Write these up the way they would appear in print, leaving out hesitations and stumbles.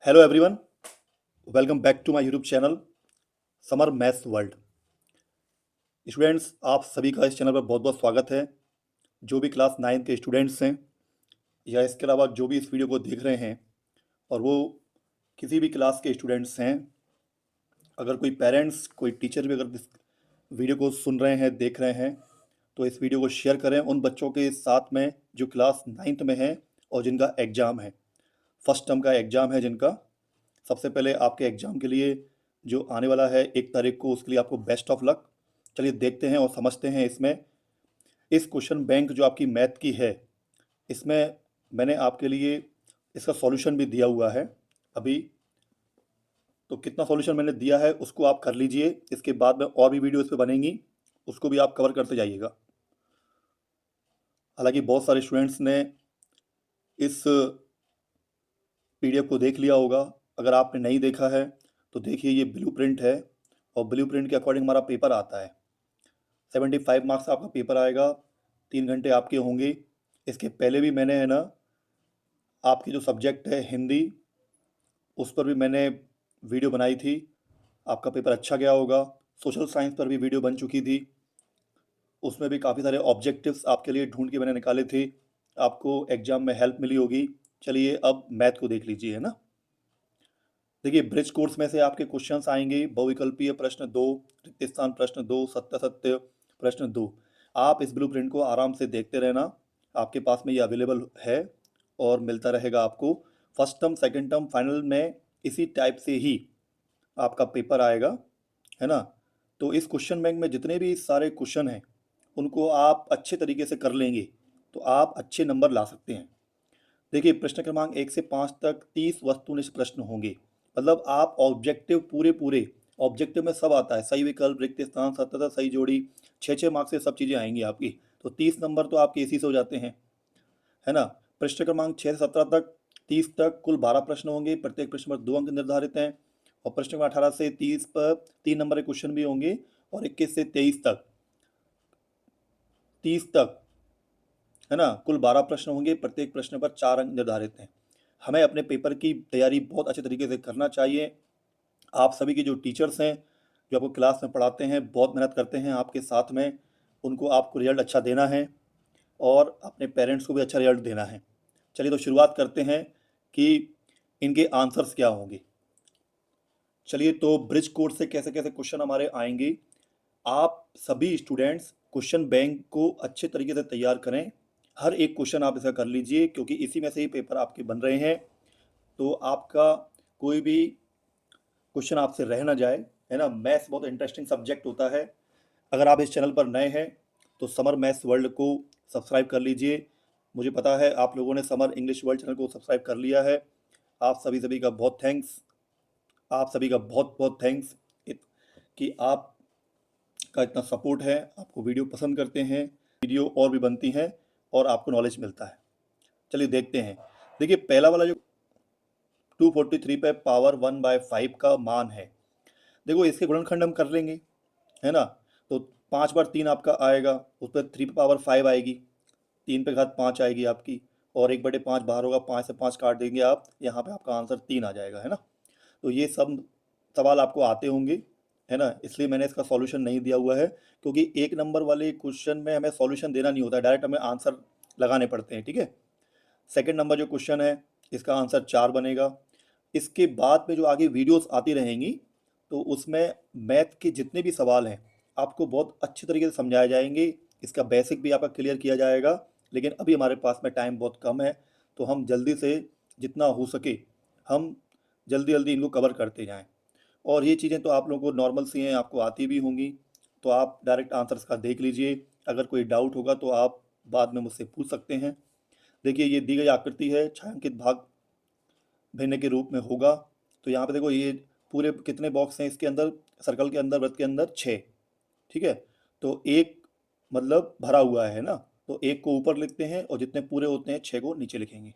Hello everyone, welcome back to my YouTube channel summer maths world. Students, आप सभी का इस चैनल पर बहुत बहुत स्वागत है। जो भी क्लास 9 के स्टूडेंट्स हैं या इसके अलावा जो भी इस वीडियो को देख रहे हैं और वो किसी भी क्लास के स्टूडेंट्स हैं, अगर कोई पेरेंट्स कोई टीचर भी अगर इस वीडियो को सुन रहे हैं, देख रहे हैं, तो इस वीडियो को शेयर करें उन बच्चों के साथ में जो क्लास 9th में हैं और जिनका एग्ज़ाम है, फर्स्ट टर्म का एग्ज़ाम है जिनका। सबसे पहले आपके एग्ज़ाम के लिए जो आने वाला है 1 तारीख को, उसके लिए आपको बेस्ट ऑफ लक। चलिए देखते हैं और समझते हैं इसमें। इस क्वेश्चन बैंक जो आपकी मैथ की है, इसमें मैंने आपके लिए इसका सॉल्यूशन भी दिया हुआ है अभी। तो कितना सॉल्यूशन मैंने दिया है उसको आप कर लीजिए। इसके बाद में और भी वीडियो इस पर बनेंगी, उसको भी आप कवर करते जाइएगा। हालांकि बहुत सारे स्टूडेंट्स ने इस पीडीएफ को देख लिया होगा। अगर आपने नहीं देखा है तो देखिए, ये ब्लूप्रिंट है और ब्लूप्रिंट के अकॉर्डिंग हमारा पेपर आता है। 75 मार्क्स आपका पेपर आएगा, 3 घंटे आपके होंगे। इसके पहले भी मैंने है ना, आपकी जो सब्जेक्ट है हिंदी, उस पर भी मैंने वीडियो बनाई थी। आपका पेपर अच्छा गया होगा। सोशल साइंस पर भी वीडियो बन चुकी थी, उसमें भी काफ़ी सारे ऑब्जेक्टिव्स आपके लिए ढूंढ के मैंने निकाले थे। आपको एग्जाम में हेल्प मिली होगी। चलिए अब मैथ को देख लीजिए, है ना। देखिए, ब्रिज कोर्स में से आपके क्वेश्चंस आएंगे। बहुविकल्पीय प्रश्न 2, रिक्त स्थान प्रश्न 2, सत्य सत्य प्रश्न 2। आप इस ब्लूप्रिंट को आराम से देखते रहना, आपके पास में ये अवेलेबल है और मिलता रहेगा आपको। First term, second term, final में इसी टाइप से ही आपका पेपर आएगा, है ना। तो इस क्वेश्चन बैंक में जितने भी सारे क्वेश्चन हैं उनको आप अच्छे तरीके से कर लेंगे तो आप अच्छे नंबर ला सकते हैं। देखिए, प्रश्न क्रमांक 1 से 5 तक 30 वस्तुनिष्ठ प्रश्न होंगे। मतलब आप ऑब्जेक्टिव पूरे पूरे, ऑब्जेक्टिव में सब आता है, सही विकल्प, रिक्त स्थान, सत्यता, सही जोड़ी, 6-6 मार्क्स से सब चीज़ें आएंगी आपकी। तो 30 नंबर तो आपके इसी से हो जाते हैं, है ना। प्रश्न क्रमांक 6 से 17 तक, 30 तक कुल 12 प्रश्न होंगे। प्रत्येक प्रश्न पर 2 अंक निर्धारित हैं। और प्रश्न क्रमांक 18 से 30 पर 3 नंबर के क्वेश्चन भी होंगे। और 21 से 23 तक, 30 तक, है ना, कुल 12 प्रश्न होंगे। प्रत्येक प्रश्न पर 4 अंक निर्धारित हैं। हमें अपने पेपर की तैयारी बहुत अच्छे तरीके से करना चाहिए। आप सभी के जो टीचर्स हैं, जो आपको क्लास में पढ़ाते हैं, बहुत मेहनत करते हैं आपके साथ में। उनको आपको रिजल्ट अच्छा देना है और अपने पेरेंट्स को भी अच्छा रिजल्ट देना है। चलिए तो शुरुआत करते हैं कि इनके आंसर्स क्या होंगे। चलिए, तो ब्रिज कोर्स से कैसे कैसे क्वेश्चन हमारे आएंगे। आप सभी स्टूडेंट्स क्वेश्चन बैंक को अच्छे तरीके से तैयार करें। हर एक क्वेश्चन आप ऐसा कर लीजिए, क्योंकि इसी में से ही पेपर आपके बन रहे हैं। तो आपका कोई भी क्वेश्चन आपसे रह ना जाए, है ना। मैथ्स बहुत इंटरेस्टिंग सब्जेक्ट होता है। अगर आप इस चैनल पर नए हैं तो समर मैथ्स वर्ल्ड को सब्सक्राइब कर लीजिए। मुझे पता है आप लोगों ने समर इंग्लिश वर्ल्ड चैनल को सब्सक्राइब कर लिया है। आप सभी का बहुत थैंक्स। आप सभी का बहुत बहुत थैंक्स कि आप का इतना सपोर्ट है। आपको वीडियो पसंद करते हैं, वीडियो और भी बनती हैं और आपको नॉलेज मिलता है। चलिए देखते हैं। देखिए, पहला वाला जो 243 पे पावर 1/5 का मान है, देखो इसके गुणनखंड हम कर लेंगे, है ना। तो 5 बार 3 आपका आएगा, उस पर 3 पे पावर 5 आएगी, 3 पे घात 5 आएगी आपकी। और 1/5 बाहर होगा, 5 से 5 काट देंगे आप, यहाँ पे आपका आंसर 3 आ जाएगा, है ना। तो ये सब सवाल आपको आते होंगे, है ना। इसलिए मैंने इसका सॉल्यूशन नहीं दिया हुआ है, क्योंकि 1 नंबर वाले क्वेश्चन में हमें सॉल्यूशन देना नहीं होता है, डायरेक्ट हमें आंसर लगाने पड़ते हैं, ठीक है। सेकंड नंबर जो क्वेश्चन है, इसका आंसर 4 बनेगा। इसके बाद में जो आगे वीडियोस आती रहेंगी, तो उसमें मैथ के जितने भी सवाल हैं आपको बहुत अच्छे तरीके से समझाए जाएंगे। इसका बेसिक भी आपका क्लियर किया जाएगा। लेकिन अभी हमारे पास में टाइम बहुत कम है, तो हम जल्दी से जितना हो सके हम जल्दी जल्दी इनको कवर करते जाएं। और ये चीज़ें तो आप लोगों को नॉर्मल सी हैं, आपको आती भी होंगी। तो आप डायरेक्ट आंसर्स का देख लीजिए। अगर कोई डाउट होगा तो आप बाद में मुझसे पूछ सकते हैं। देखिए, ये दी गई आकृति है, छायांकित भाग भिन्न के रूप में होगा। तो यहाँ पे देखो, ये पूरे कितने बॉक्स हैं इसके अंदर, सर्कल के अंदर, वृत्त के अंदर 6, ठीक है। तो एक मतलब भरा हुआ है ना, तो एक को ऊपर लिखते हैं और जितने पूरे होते हैं 6 को नीचे लिखेंगे।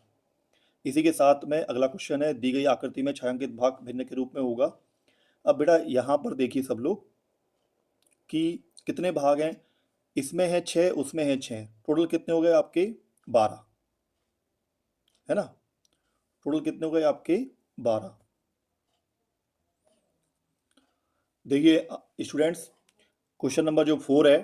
इसी के साथ में अगला क्वेश्चन है, दी गई आकृति में छायांकित भाग भिन्न के रूप में होगा। अब बेटा यहाँ पर देखिए सब लोग कि कितने भाग हैं। इसमें है 6, उसमें है 6, टोटल कितने हो गए आपके? 12, है ना। टोटल कितने हो गए आपके? 12। देखिए स्टूडेंट्स, क्वेश्चन नंबर जो 4 है,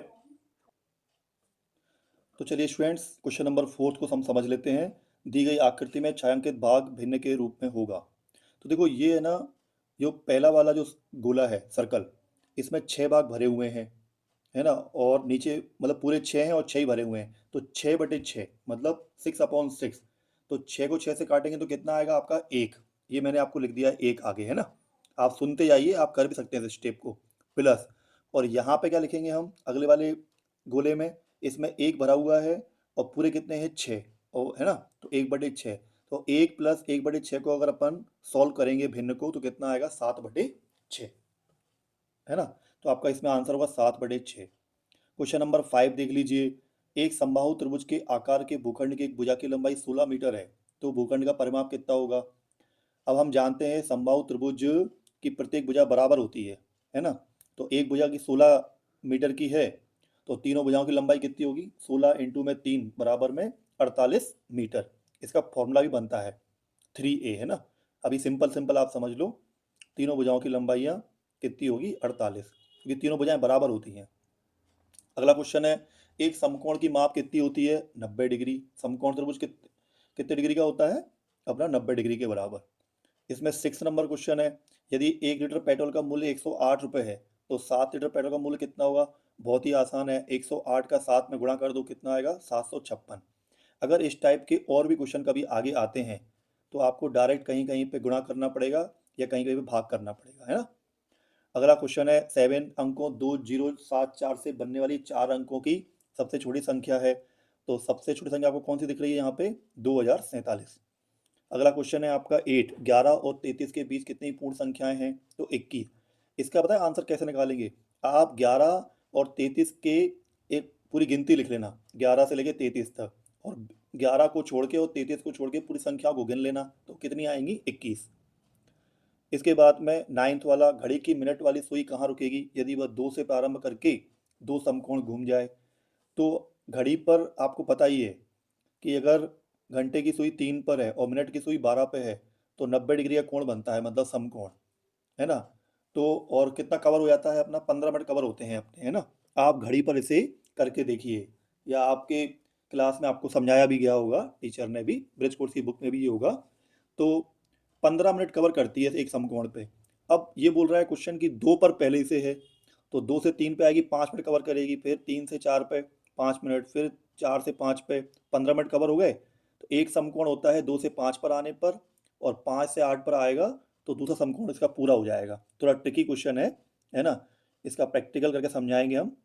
तो चलिए स्टूडेंट्स क्वेश्चन नंबर 4 को हम समझ लेते हैं। दी गई आकृति में छायांकित भाग भिन्न के रूप में होगा। तो देखो ये है ना, जो पहला वाला जो गोला है सर्कल, इसमें 6 भाग भरे हुए हैं, है ना, और नीचे मतलब पूरे 6 हैं और 6 ही भरे हुए हैं, तो 6/6 मतलब 6/6। तो 6 को 6 से काटेंगे तो कितना आएगा आपका 1। ये मैंने आपको लिख दिया 1 आगे, है ना। आप सुनते जाइए, आप कर भी सकते हैं इस स्टेप को। प्लस, और यहाँ पे क्या लिखेंगे हम अगले वाले गोले में, इसमें 1 भरा हुआ है और पूरे कितने हैं 6, और है ना, तो 1/6। तो 1 प्लस 1/6 को अगर अपन सॉल्व करेंगे भिन्न को तो कितना आएगा 7/6, है ना। तो आपका इसमें आंसर होगा 7/6। क्वेश्चन नंबर 5 देख लीजिए। एक समबाहु त्रिभुज के आकार के भूखंड की एक भुजा की लंबाई 16 मीटर है, तो भूखंड का परिमाप कितना होगा। अब हम जानते हैं समबाहु त्रिभुज की प्रत्येक भुजा बराबर होती है ना। तो एक भुजा की 16 मीटर की है, तो तीनों भुजाओं की लंबाई कितनी होगी, 16 इंटू में 3 बराबर में 48 मीटर। इसका फॉर्मूला भी बनता है 3a, है ना। अभी सिंपल सिंपल आप समझ लो, तीनों भुजाओं की लंबाइयाँ कितनी होगी 48, क्योंकि तीनों भुजाएं बराबर होती हैं। अगला क्वेश्चन है, एक समकोण की माप कितनी होती है 90 डिग्री। समकोण त्रिभुज कितने डिग्री का होता है अपना 90 डिग्री के बराबर। इसमें 6 नंबर क्वेश्चन है, यदि 1 लीटर पेट्रोल का मूल्य 108 रुपये है तो 7 लीटर पेट्रोल का मूल्य कितना होगा। बहुत ही आसान है, 108 का 7 में गुणा कर दो, कितना आएगा 756। अगर इस टाइप के और भी क्वेश्चन कभी आगे आते हैं तो आपको डायरेक्ट कहीं कहीं पे गुणा करना पड़ेगा या कहीं कहीं पे भाग करना पड़ेगा, है ना। अगला क्वेश्चन है, 7 अंकों 2074 से बनने वाली 4 अंकों की सबसे छोटी संख्या है, तो सबसे छोटी संख्या आपको कौन सी दिख रही है यहाँ पे 2047। अगला क्वेश्चन है आपका 8, 11 और 33 के बीच कितनी पूर्ण संख्याएं हैं, तो 21। इसका पता है आंसर कैसे निकालेंगे, आप 11 और 33 के एक पूरी गिनती लिख लेना 11 से लेके 33 तक, और 11 को छोड़ के और 33 को छोड़ के पूरी संख्या को गिन लेना, तो कितनी आएंगी 21। इसके बाद में 9th वाला, घड़ी की मिनट वाली सुई कहाँ रुकेगी यदि वह 2 से प्रारंभ करके 2 समकोण घूम जाए। तो घड़ी पर आपको पता ही है कि अगर घंटे की सुई 3 पर है और मिनट की सुई 12 पे है तो 90 डिग्री का कोण बनता है, मतलब समकोण, है ना। तो और कितना कवर हो जाता है अपना 15 मिनट कवर होते हैं अपने, है ना। आप घड़ी पर इसे करके देखिए, या आपके क्लास में आपको समझाया भी गया होगा टीचर ने भी, ब्रिज कोर्स की बुक में भी ये होगा। तो 15 मिनट कवर करती है एक समकोण पे। अब ये बोल रहा है क्वेश्चन की 2 पर पहले से है, तो 2 से 3 पे आएगी 5 मिनट कवर करेगी, फिर 3 से 4 पे 5 मिनट, फिर 4 से 5 पे 15 मिनट कवर हो गए। तो एक समकोण होता है 2 से 5 पर आने पर, और 5 से 8 पर आएगा तो दूसरा समकोण इसका पूरा हो जाएगा। थोड़ा ट्रिकी क्वेश्चन है ना। इसका प्रैक्टिकल करके समझाएंगे हम।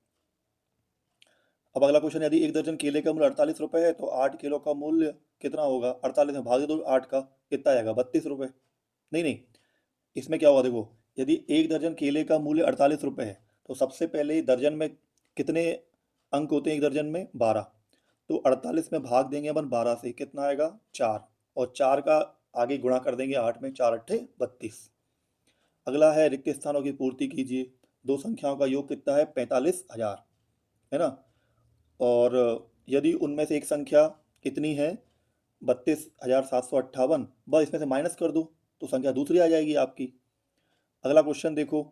अब अगला क्वेश्चन, यदि 1 दर्जन केले का मूल्य 48 रुपये है तो 8 किलो का मूल्य कितना होगा। 48 में भाग दो 8 का, कितना आएगा 32 रुपये। नहीं नहीं, इसमें क्या होगा देखो, यदि 1 दर्जन केले का मूल्य 48 रुपये है तो सबसे पहले दर्जन में कितने अंक होते हैं, एक दर्जन में 12। तो 48 में भाग देंगे अपन 12 से, कितना आएगा 4, और 4 का आगे गुणा कर देंगे 8 में, 4 अट्ठे 32। अगला है, रिक्त स्थानों की पूर्ति कीजिए। दो संख्याओं का योग कितना है 45,000, है ना। और यदि उनमें से एक संख्या कितनी है 32,758, बस इसमें से माइनस कर दो तो संख्या दूसरी आ जाएगी आपकी। अगला क्वेश्चन देखो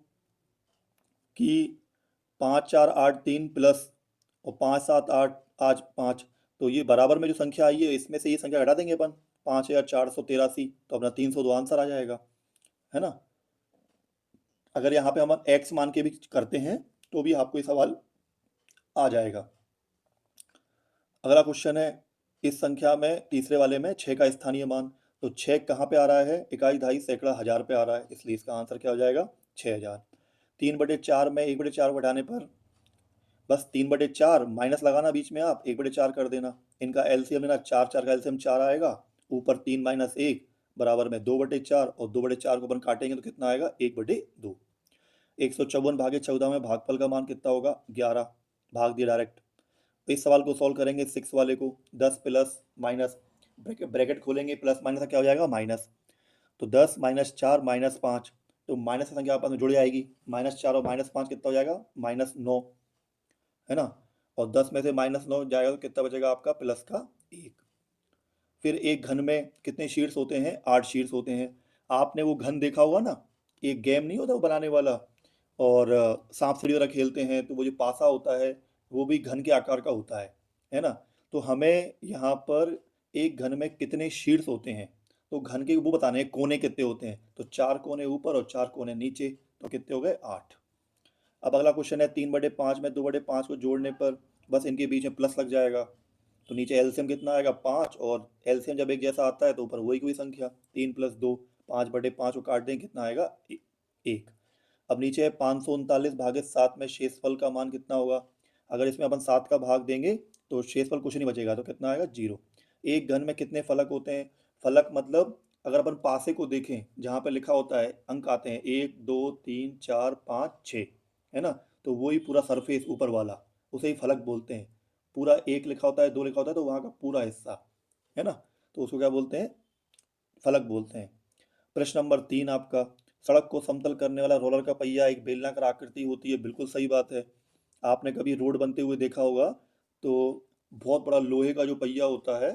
कि 5,4,8,3 प्लस और 5,7,8,5, तो ये बराबर में जो संख्या आई है इसमें से ये संख्या घटा देंगे अपन, 5,483, तो अपना 302 आंसर आ जाएगा, है ना। अगर यहाँ पे हम एक्स मान के भी करते हैं तो भी आपको ये सवाल आ जाएगा। अगला क्वेश्चन है, इस संख्या में तीसरे वाले में 6 का स्थानीय मान, तो 6 कहाँ पे आ रहा है, इकाई दहाई सैकड़ा हजार पे आ रहा है, इसलिए इसका आंसर क्या हो जाएगा 6,000। 3/4 में 1/4 को घटाने पर बस 3/4 माइनस लगाना बीच में, आप 1/4 कर देना। इनका एलसीएम लेना, 4 4 का एलसीएम 4 आएगा, ऊपर 3 माइनस 1 बराबर में 2/4, और 2/4 को अपन काटेंगे तो कितना आएगा 1/2। 154 भागे 14 में भागफल का मान कितना होगा 11, भाग दिया डायरेक्ट। इस सवाल को सॉल्व करेंगे 6 वाले को, 10 प्लस माइनस, ब्रैकेट खोलेंगे, प्लस माइनस का क्या हो जाएगा माइनस, तो 10 माइनस 4 माइनस 5, तो माइनस की संख्या आपस में जुड़ जाएगी, -4 और -5 कितना हो जाएगा -9, है ना। और 10 में से -9 जाएगा तो कितना बचेगा आपका प्लस का 1। फिर एक घन में कितने शीट्स होते हैं 8 शीट्स होते हैं। आपने वो घन देखा होगा ना, एक गेम नहीं होता वो बनाने वाला, और सांप सीढ़ी वगैरह खेलते हैं तो वो जो पासा होता है वो भी घन के आकार का होता है ना। तो हमें यहाँ पर एक घन में कितने शीर्ष होते हैं, तो घन के वो बताने हैं, कोने कितने होते हैं, तो 4 कोने ऊपर और 4 कोने नीचे, तो कितने हो गए 8। अब अगला क्वेश्चन है 3/5 में 2/5 को जोड़ने पर बस इनके बीच में प्लस लग जाएगा, तो नीचे एलसीएम कितना आएगा 5, और एलसीएम जब एक जैसा आता है तो ऊपर वही कोई संख्या 3 + 2, 5/5 को काट दें कितना आएगा 1। अब नीचे है 539/7 में शेषफल का मान कितना होगा, अगर इसमें अपन 7 का भाग देंगे तो शेषफल कुछ नहीं बचेगा, तो कितना आएगा 0। एक घन में कितने फलक होते हैं, फलक मतलब अगर अपन पासे को देखें जहाँ पे लिखा होता है अंक आते हैं 1 2 3 4 5 6, है ना, तो वही पूरा सरफेस ऊपर वाला उसे ही फलक बोलते हैं। पूरा 1 लिखा होता है 2 लिखा होता है तो वहाँ का पूरा हिस्सा, है ना, तो उसको क्या बोलते हैं, फलक बोलते हैं। प्रश्न नंबर 3 आपका, सड़क को समतल करने वाला रोलर का पहिया एक बेलनाकार आकृति होती है, बिल्कुल सही बात है। आपने कभी रोड बनते हुए देखा होगा तो बहुत बड़ा लोहे का जो पहिया होता है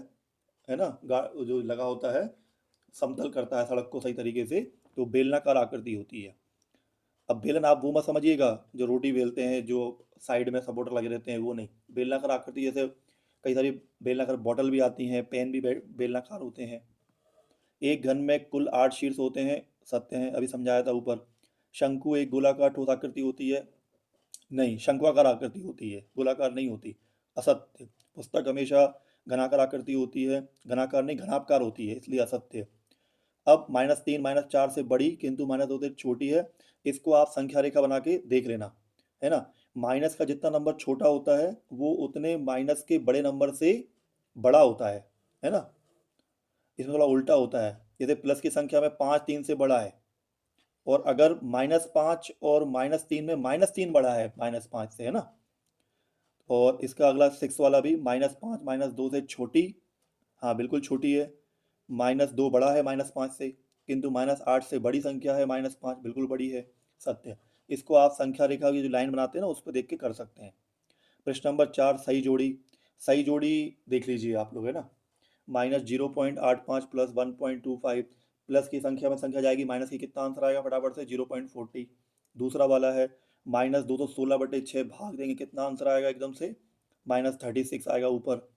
ना, जो लगा होता है, समतल करता है सड़क को सही तरीके से, तो बेलनाकार आकृति होती है। अब बेलन आप वो मत समझिएगा जो रोटी बेलते हैं जो साइड में सपोर्टर लगे रहते हैं, वो नहीं, बेलनाकार आकृति जैसे कई सारी बेलनाकार बॉटल भी आती हैं, पेन भी बेलनाकार होते हैं। एक घन में कुल 8 शीर्ष होते हैं, सत्य हैं, अभी समझाया था ऊपर। शंकु एक गोलाकार ठोस आकृति होती है, नहीं, शंक्वाकार आकृति होती है, गोलाकार नहीं होती, असत्य। पुस्तक हमेशा घनाकार आकृति होती है, घनाकार नहीं घनाकार होती है, इसलिए असत्य। अब -3 -4 से बड़ी किंतु -2 से छोटी है, इसको आप संख्या रेखा बना के देख लेना, है ना। माइनस का जितना नंबर छोटा होता है वो उतने माइनस के बड़े नंबर से बड़ा होता है ना। इसमें थोड़ा उल्टा होता है, जैसे प्लस की संख्या में 5 3 से बड़ा है, और अगर -5 और -3 में -3 बड़ा है -5 से, है ना। और इसका अगला 6 वाला भी -5 -2 से छोटी, हाँ बिल्कुल छोटी है। -2 बड़ा है -5 से, किंतु -8 से बड़ी संख्या है -5, बिल्कुल बड़ी है, सत्य। इसको आप संख्या रेखा की जो लाइन बनाते हैं ना उस पर देख के कर सकते हैं। प्रश्न नंबर 4, सही जोड़ी। सही जोड़ी देख लीजिए आप लोग, है ना। -0.85 प्लस 1.25, प्लस की संख्या में संख्या जाएगी, माइनस की कितना आंसर आएगा फटाफट से 0.40। दूसरा वाला है -216/6 भाग देंगे कितना आंसर आएगा एकदम से -36 आएगा ऊपर।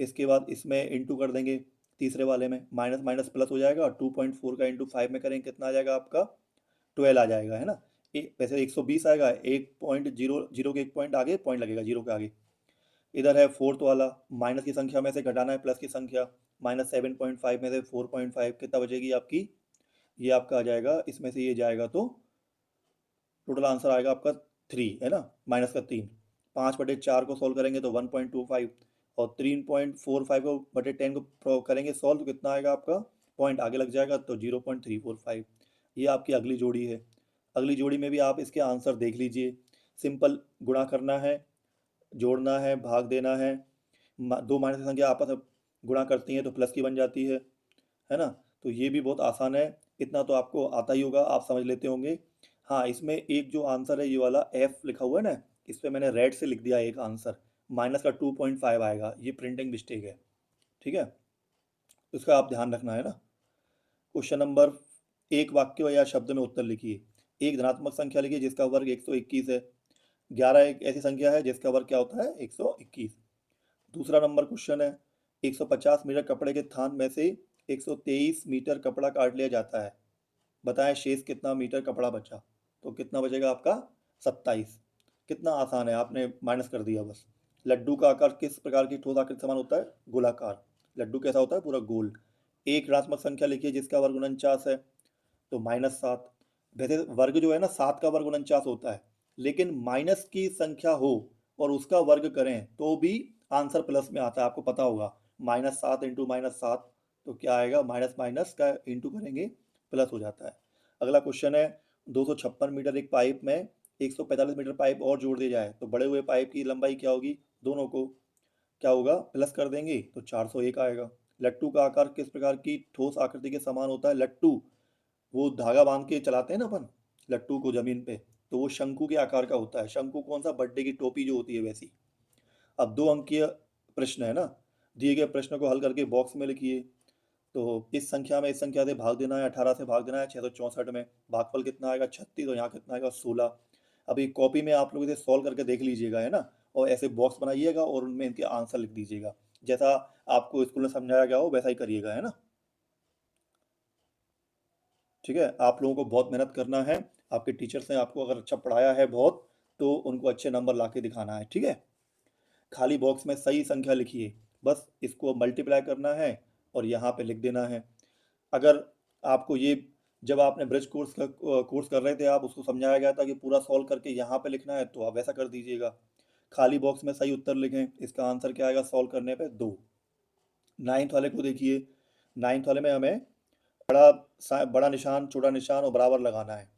इसके बाद इसमें इंटू कर देंगे, तीसरे वाले में माइनस माइनस प्लस हो जाएगा, 2.4 का इंटू 5 में करेंगे कितना आ जाएगा आपका 12 आ जाएगा, है ना। वैसे 120 आएगा, एक पॉइंट जीरो जीरो के एक पॉइंट आगे पॉइंट लगेगा जीरो के आगे। इधर है फोर्थ वाला, माइनस की संख्या में से घटाना है प्लस की संख्या, -7.5 में से 4.5 कितना बचेगी आपकी, ये आपका आ जाएगा, इसमें से ये जाएगा तो टोटल आंसर आएगा आपका 3, है ना, -3। 5/4 को सॉल्व करेंगे तो 1.25, और 3.45 को बटे 10 को करेंगे सॉल्व तो कितना आएगा आपका, पॉइंट आगे लग जाएगा तो 0.345। ये आपकी अगली जोड़ी है। अगली जोड़ी में भी आप इसके आंसर देख लीजिए। सिंपल गुणा करना है, जोड़ना है, भाग देना है, दो माइनस की संख्या आपस में गुणा करती हैं तो प्लस की बन जाती है ना। तो ये भी बहुत आसान है, इतना तो आपको आता ही होगा, आप समझ लेते होंगे। हाँ, इसमें एक जो आंसर है ये वाला एफ लिखा हुआ है ना, इस पर मैंने रेड से लिख दिया एक आंसर, माइनस का 2.5 आएगा, ये प्रिंटिंग मिस्टेक है, ठीक है, इसका आप ध्यान रखना, है ना। क्वेश्चन नंबर, एक वाक्य या शब्द में उत्तर लिखिए। एक धनात्मक संख्या लिखिए जिसका वर्ग 121 है। 11 एक ऐसी संख्या है जिसका वर्ग क्या होता है 121। दूसरा नंबर क्वेश्चन है, 150 मीटर कपड़े के थान में से 123 मीटर कपड़ा काट लिया जाता है, बताएं शेष कितना मीटर कपड़ा बचा, तो कितना बचेगा आपका 27। कितना आसान है, आपने माइनस कर दिया बस। लड्डू का आकार किस प्रकार की ठोस आकृति समान होता है, गोलाकार। लड्डू कैसा होता है, पूरा गोल। एक ऋणात्मक संख्या लिखिए जिसका वर्ग 49 है, तो -7। वैसे वर्ग जो है ना 7 का वर्ग 49 होता है, लेकिन माइनस की संख्या हो और उसका वर्ग करें तो भी आंसर प्लस में आता है, आपको पता होगा। -7 इंटू -7 तो क्या आएगा, माइनस माइनस का इंटू करेंगे प्लस हो जाता है। अगला क्वेश्चन है, 256 मीटर एक पाइप में 145 मीटर पाइप और जोड़ दिया जाए तो बड़े हुए पाइप की लंबाई क्या होगी, दोनों को क्या होगा प्लस कर देंगे तो 401 आएगा। लट्टू का आकार किस प्रकार की ठोस आकृति के समान होता है, लट्टू वो धागा बांध के चलाते हैं ना अपन लट्टू को जमीन पे, तो वो शंकु के आकार का होता है। शंकु कौन सा, बर्थडे की टोपी जो होती है वैसी। अब 2 अंकीय प्रश्न है ना, दिए गए प्रश्न को हल करके बॉक्स में लिखिए। तो इस संख्या में इस संख्या से भाग देना है, 18 से भाग देना है 664 में। भागफल कितना आएगा 36 और यहाँ कितना आएगा 16। अभी कॉपी में आप लोग इसे सॉल्व करके देख लीजिएगा, है ना, और ऐसे बॉक्स बनाइएगा और उनमें इनके आंसर लिख दीजिएगा। जैसा आपको स्कूल में समझाया गया हो वैसा ही करिएगा, है ना। ठीक है, आप लोगों को बहुत मेहनत करना है। आपके टीचर्स ने आपको अगर अच्छा पढ़ाया है बहुत, तो उनको अच्छे नंबर ला के दिखाना है। ठीक है, खाली बॉक्स में सही संख्या लिखिए, बस इसको मल्टीप्लाई करना है और यहाँ पे लिख देना है। अगर आपको ये, जब आपने ब्रिज कोर्स का कोर्स कर रहे थे, आप उसको समझाया गया था कि पूरा सॉल्व करके यहाँ पे लिखना है, तो आप वैसा कर दीजिएगा। खाली बॉक्स में सही उत्तर लिखें। इसका आंसर क्या आएगा सॉल्व करने पे 2। नाइन्थ वाले को देखिए, नाइन्थ वाले में हमें बड़ा निशान, छोटा निशान और बराबर लगाना है।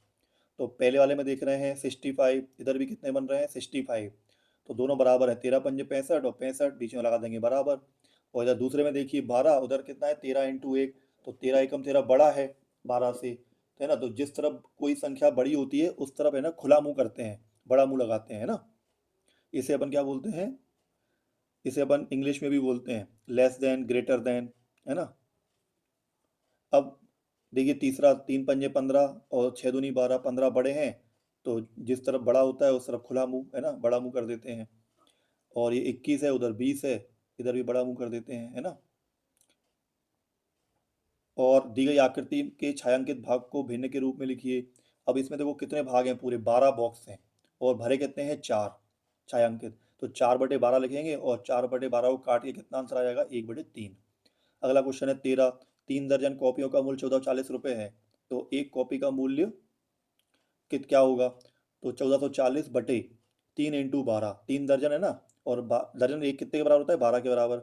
तो पहले वाले में देख रहे हैं 65, इधर भी कितने बन रहे हैं 65, तो दोनों बराबर है, 13 पंजे 65 और 65 बीच में लगा देंगे बराबर। और इधर दूसरे में देखिए 12, उधर कितना है 13 इंटू 1, तो 13 एकम 13 बड़ा है 12 से, तो है ना। तो जिस तरफ कोई संख्या बड़ी होती है उस तरफ है ना खुला मुंह करते हैं, बड़ा मुंह लगाते हैं, है ना। इसे अपन क्या बोलते हैं, इसे अपन इंग्लिश में भी बोलते हैं लेस देन, ग्रेटर देन, है ना। अब देखिए तीसरा, 3 पंजे 15 और 6 दूनी 12, 15 बड़े हैं, तो जिस तरफ बड़ा होता है उस तरफ खुला मुंह, है ना, बड़ा मुंह कर देते हैं। और ये 21 है, उधर 20 है, इधर भी बड़ा मुंह कर देते हैं, है ना। और दी गई आकृति के छायांकित भाग को भिन्न के रूप में लिखिए। अब इसमें देखो कितने भाग हैं, पूरे 12 बॉक्स हैं और भरे कितने हैं 4 छायांकित। तो 4/12 लिखेंगे और 4/12 को काट के कितना आंसर आ जाएगा 1/3। अगला क्वेश्चन है 13, 3 दर्जन कॉपियों का मूल्य 1440 रुपये है, तो एक कॉपी का मूल्य कित क्या होगा। तो 1440/3 इंटू 12, 3 दर्जन है ना, और दर्जन एक कितने के बराबर होता है 12 के बराबर।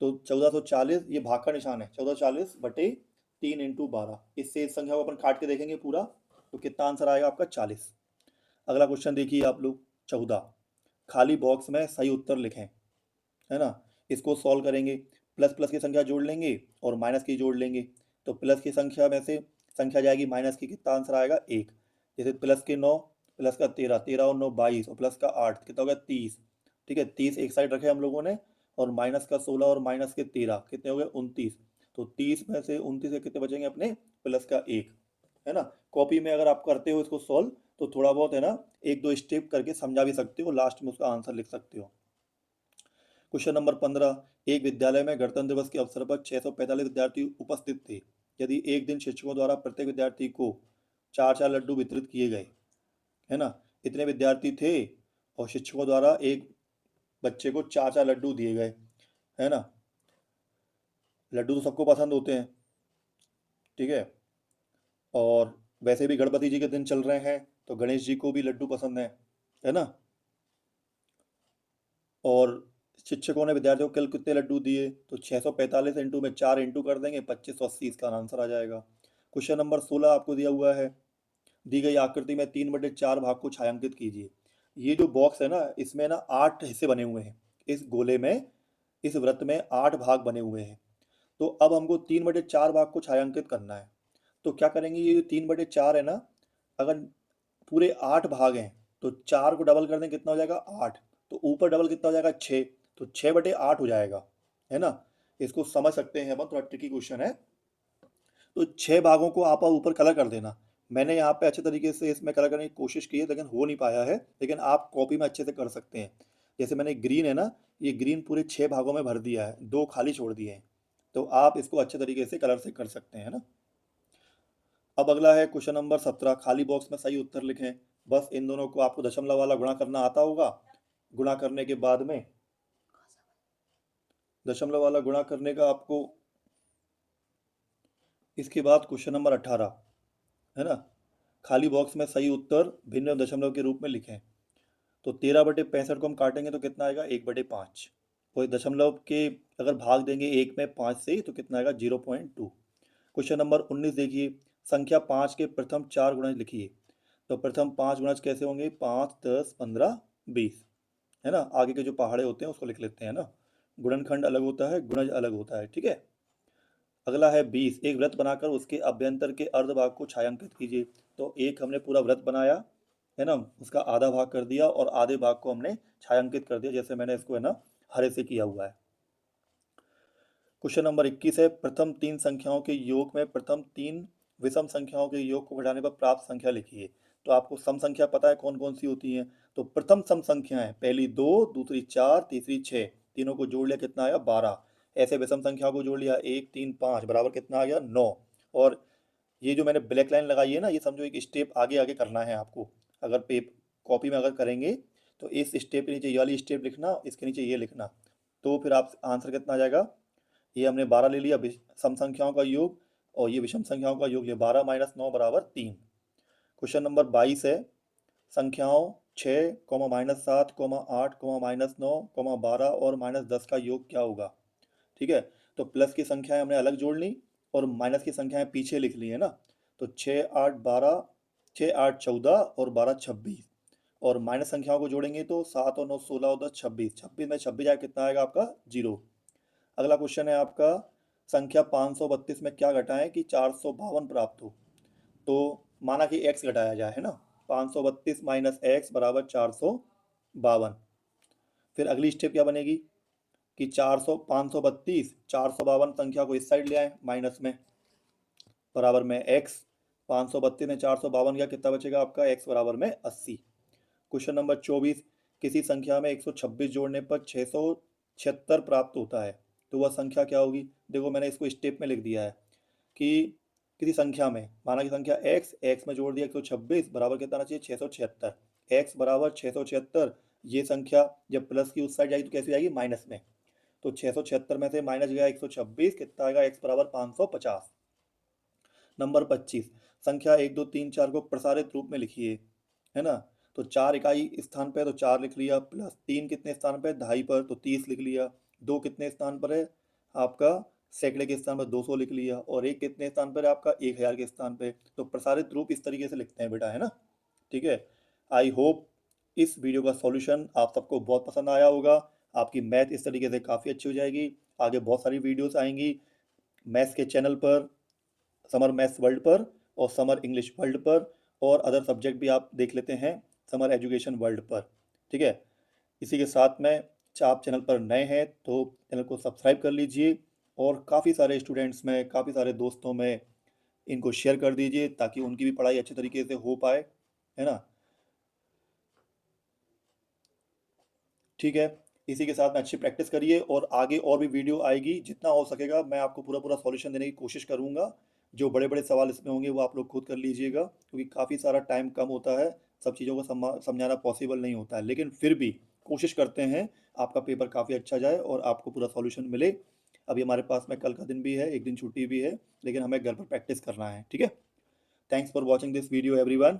तो 1440, ये भाग का निशान है, 1440/3 इंटू 12, इससे इस संख्या को अपन काट के देखेंगे पूरा, तो कितना आंसर आएगा आपका 40। अगला क्वेश्चन देखिए आप लोग 14, खाली बॉक्स में सही उत्तर लिखें, है ना। इसको सॉल्व करेंगे, प्लस प्लस की संख्या जोड़ लेंगे और माइनस की जोड़ लेंगे। तो प्लस की संख्या में से संख्या जाएगी माइनस की, कितना आंसर आएगा 1। जैसे प्लस के 9, प्लस का 13, 13 और 9 22 और प्लस का 8 कितना हो गया 30। ठीक है, 30 एक साइड रखे हम लोगों ने, और माइनस का 16 और माइनस के 13 कितने हो गए 29। तो 30 में से 29 से कितने बचेंगे अपने, प्लस का 1, है ना। कॉपी में अगर आप करते हो इसको सॉल्व, तो थोड़ा बहुत है ना, एक दो स्टेप करके समझा भी सकते हो, लास्ट में उसका आंसर लिख सकते हो। क्वेश्चन नंबर 15, एक विद्यालय में गणतंत्र दिवस के अवसर पर 645 विद्यार्थी उपस्थित थे। यदि एक दिन शिक्षकों द्वारा प्रत्येक विद्यार्थी को 4-4 लड्डू वितरित किए गए, है ना, इतने विद्यार्थी थे और शिक्षकों द्वारा एक बच्चे को 4-4 लड्डू दिए गए, है ना। लड्डू तो सबको पसंद होते हैं, ठीक है, और वैसे भी गणपति जी के दिन चल रहे हैं, तो गणेश जी को भी लड्डू पसंद है ना। और शिक्षकों ने विद्यार्थियों को कल कितने लड्डू दिए, तो 645 इंटू में 4 इंटू कर देंगे, 2580 इसका आंसर आ जाएगा। क्वेश्चन नंबर 16 आपको दिया हुआ है, दी गई आकृति में 3/4 भाग को छायांकित कीजिए। ये जो बॉक्स है ना, इसमें ना 8 हिस्से बने हुए हैं, इस गोले में, इस वृत्त में 8 भाग बने हुए हैं। तो अब हमको 3/4 भाग को छायांकित करना है। तो क्या करेंगे, ये 3/4 है ना, अगर पूरे 8 भाग हैं, तो 4 को डबल कर दें कितना हो जाएगा 8, तो ऊपर डबल कितना हो जाएगा 6, तो 6/8 हो जाएगा, है ना। इसको समझ सकते हैं अपन, थोड़ा ट्रिकी क्वेश्चन है। तो 6 भागों को आप ऊपर कलर कर देना। मैंने यहाँ पे अच्छे तरीके से इसमें कलर करने की कोशिश की है, लेकिन हो नहीं पाया है, लेकिन आप कॉपी में अच्छे से कर सकते हैं। जैसे मैंने ग्रीन है ना, ये ग्रीन पूरे 6 भागों में भर दिया है, 2 खाली छोड़ दिए हैं, तो आप इसको अच्छे तरीके से कलर से कर सकते हैं ना। अब अगला है क्वेश्चन नंबर 17, खाली बॉक्स में सही उत्तर लिखें। बस इन दोनों को आपको दशमलव वाला गुणा करना आता होगा। गुणा करने के बाद में, दशमलव वाला गुणा करने का आपको, इसके बाद क्वेश्चन नंबर 18, है ना, खाली बॉक्स में सही उत्तर भिन्न दशमलव के रूप में लिखें। तो 13/65 को हम काटेंगे तो कितना आएगा 1/5, और दशमलव के अगर भाग देंगे 1 में 5 से, तो कितना आएगा 0.2। क्वेश्चन नंबर 19 देखिए, संख्या 5 के प्रथम 4 गुणज लिखिए। तो प्रथम 5 गुणज कैसे होंगे, 5 10 15 20, है ना। आगे के जो पहाड़े होते हैं उसको लिख लेते हैं ना, गुणनखंड अलग होता है, गुणज अलग होता है, ठीक है। अगला है 20, एक वृत्त बनाकर उसके अभ्यंतर के अर्ध भाग को छायांकित कीजिए। तो एक हमने पूरा वृत्त बनाया, है ना, उसका आधा भाग कर दिया और आधे भाग को हमने छायांकित कर दिया, जैसे मैंने इसको है ना हरे से किया हुआ है। क्वेश्चन नंबर 21 है, प्रथम 3 संख्याओं के योग में प्रथम 3 विषम संख्याओं के योग को घटाने पर प्राप्त संख्या लिखिए। तो आपको सम संख्या पता है कौन कौन सी होती हैं। तो प्रथम सम संख्याएं पहली 2, दूसरी 4, तीसरी 6, तीनों को जोड़ लिया कितना आया 12। ऐसे विषम संख्याओं को जोड़ लिया 1, 3, 5 बराबर कितना आ गया 9। और ये जो मैंने ब्लैक लाइन लगाई है ना, ये समझो एक स्टेप आगे आगे करना है आपको। अगर पेप कॉपी में अगर करेंगे तो इस स्टेप के नीचे ये वाली स्टेप लिखना, इसके नीचे ये लिखना, तो फिर आप आंसर कितना आ जाएगा। ये हमने 12 ले लिया सम संख्याओं का योग, और ये विषम संख्याओं का योग, ये 12 माइनस 9 बराबर 3। क्वेश्चन नंबर 22 है, संख्याओं 6, -7, 8, -9, 12 और -10 का योग क्या होगा। ठीक है, तो प्लस की संख्याएं हमने अलग जोड़ ली और माइनस की संख्याएं पीछे लिख ली है ना। तो 6, 8, 12, 6, 8, 14 और 12, 26। और माइनस संख्याओं को जोड़ेंगे तो 7 और 9, 16 और 10, 26। 26 में 26 जाए कितना आएगा आपका 0। अगला क्वेश्चन है आपका, संख्या 532 में क्या घटाएं कि 452 प्राप्त हो। तो माना कि x घटाया जाए है ना, 532 माइनस एक्स बराबर 452। फिर अगली स्टेप क्या बनेगी कि 532 452 संख्या को इस साइड ले आए माइनस में, बराबर में x। 532 में 452 गया, कितना बचेगा आपका x बराबर में 80। क्वेश्चन नंबर 24, किसी संख्या में 126 जोड़ने पर 676 प्राप्त होता है, तो वह संख्या क्या होगी। देखो मैंने इसको स्टेप में लिख दिया है कि किसी संख्या में, माना की संख्या x में जोड़ दिया 126 बराबर कितना आना चाहिए 676। x बराबर 676, ये संख्या जब प्लस की उस साइड जाएगी तो कैसे जाएगी माइनस में। तो 676 में से माइनस गया 126, कितना आएगा x बराबर 550। नंबर 25, संख्या 1, 2, 3, 4 को प्रसारित रूप में लिखिए, है ना। तो 4 इकाई स्थान पे तो 4 लिख लिया, प्लस 3 कितने स्थान पे 2.5 पर तो 30 लिख लिया, 2 कितने स्थान पर है आपका सैकड़े के स्थान पर 200 लिख लिया, और 1 कितने स्थान पर है आपका 1000 के स्थान पे। तो प्रसारित रूप इस तरीके से लिखते हैं बेटा, है ना। ठीक है, आई होप इस वीडियो का सॉल्यूशन आप सबको बहुत पसंद आया होगा। आपकी मैथ इस तरीके से काफ़ी अच्छी हो जाएगी। आगे बहुत सारी वीडियोस आएंगी मैथ्स के चैनल पर, समर मैथ्स वर्ल्ड पर और समर इंग्लिश वर्ल्ड पर, और अदर सब्जेक्ट भी आप देख लेते हैं समर एजुकेशन वर्ल्ड पर। ठीक है, इसी के साथ में आप चैनल पर नए हैं तो चैनल को सब्सक्राइब कर लीजिए, और काफ़ी सारे स्टूडेंट्स में, काफ़ी सारे दोस्तों में इनको शेयर कर दीजिए ताकि उनकी भी पढ़ाई अच्छे तरीके से हो पाए, है ना। ठीक है, इसी के साथ में अच्छी प्रैक्टिस करिए, और आगे और भी वीडियो आएगी, जितना हो सकेगा मैं आपको पूरा पूरा सॉल्यूशन देने की कोशिश करूंगा। जो बड़े बड़े सवाल इसमें होंगे वो आप लोग खुद कर लीजिएगा, क्योंकि काफ़ी सारा टाइम कम होता है, सब चीज़ों को समझाना पॉसिबल नहीं होता है, लेकिन फिर भी कोशिश करते हैं आपका पेपर काफ़ी अच्छा जाए और आपको पूरा सॉल्यूशन मिले। अभी हमारे पास में कल का दिन भी है, एक दिन छुट्टी भी है, लेकिन हमें घर पर प्रैक्टिस करना है। ठीक है, thanks for watching this video everyone.